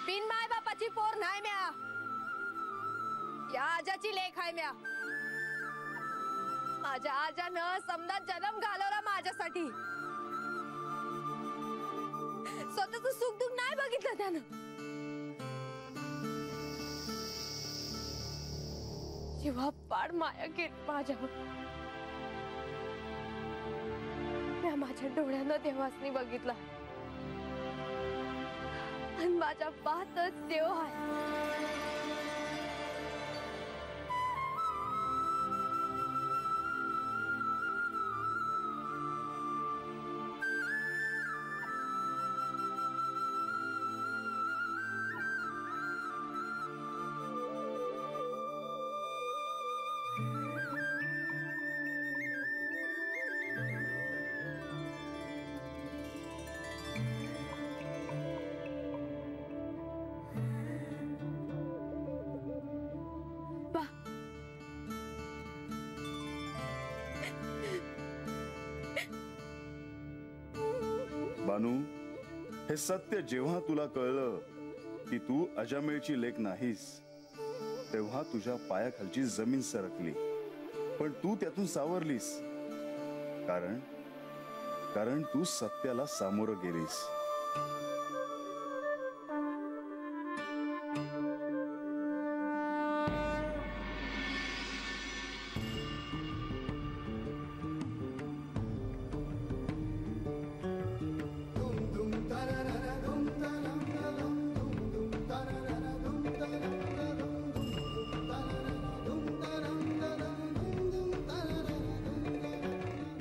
बिन माय बापाची पोर नाही म्या, या आजाची लेख आहे म्या। माझ्या आजानं समजा जन्म घालवला माझ्यासाठी, स्वतःच सुख दुःख नाही बघितलं त्यानं। जेव्हा पाड माया केली माझ्यावर, म्या माझ्या डोळ्यानं देवासनी बघितला आणि माझ्या बातच देव आहे। बानू, हे सत्य जेव्हा तुला कळलं की तू अजामेळची लेक नाहीस, तेव्हा तुझ्या पायाखालची जमीन सरकली, पण तू त्यातून सावरलीस, कारण तू सत्याला सामोरं गेलीस।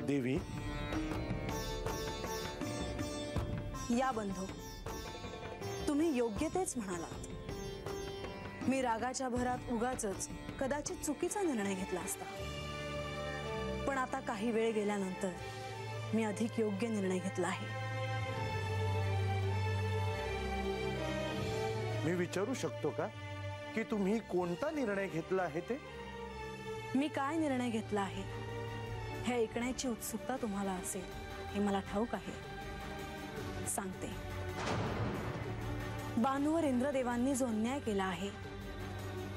देवी, या बंधू, तुम्ही योग्य तेच म्हणालात। मी रागाच्या भरात उगाचच कदाचित चुकीचा निर्णय घेतला असता, पण आता काही वेळ गेल्यानंतर मी अधिक योग्य निर्णय घेतला आहे। मी विचारू शकतो का की तुम्ही कोणता निर्णय घेतला आहे ते? मी काय निर्णय घेतला आहे हे ऐकण्याची उत्सुकता तुम्हाला असेल हे मला ठाऊक आहे। सांगते। बानूवर इंद्रदेवांनी जो अन्याय केला आहे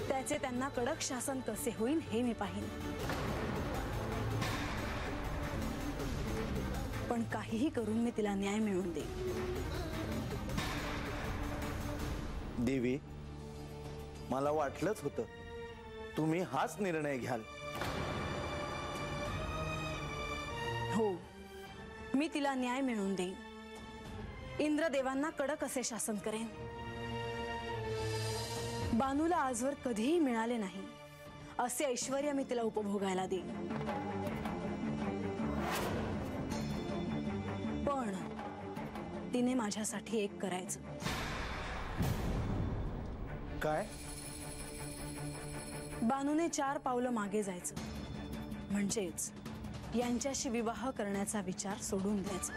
त्याचे त्यांना कडक शासन कसे होईल हे मी पाहीन, पण काहीही करून मी तिला न्याय मिळवून देईन। देवी, मला वाटलंच होतं तुम्ही हाच निर्णय घ्याल। हो, मी तिला न्याय मिळवून देईन, इंद्रदेवांना कडक असे शासन करेन। बानूला आजवर कधीही मिळाले नाही असे ऐश्वर्य मी तिला उपभोगायला देईन, पण तिने माझ्यासाठी एक करायचं। काय? बानूने 4 पावलं मागे जायचं, म्हणजेच यांच्याशी विवाह करण्याचा विचार सोडून द्यायचा।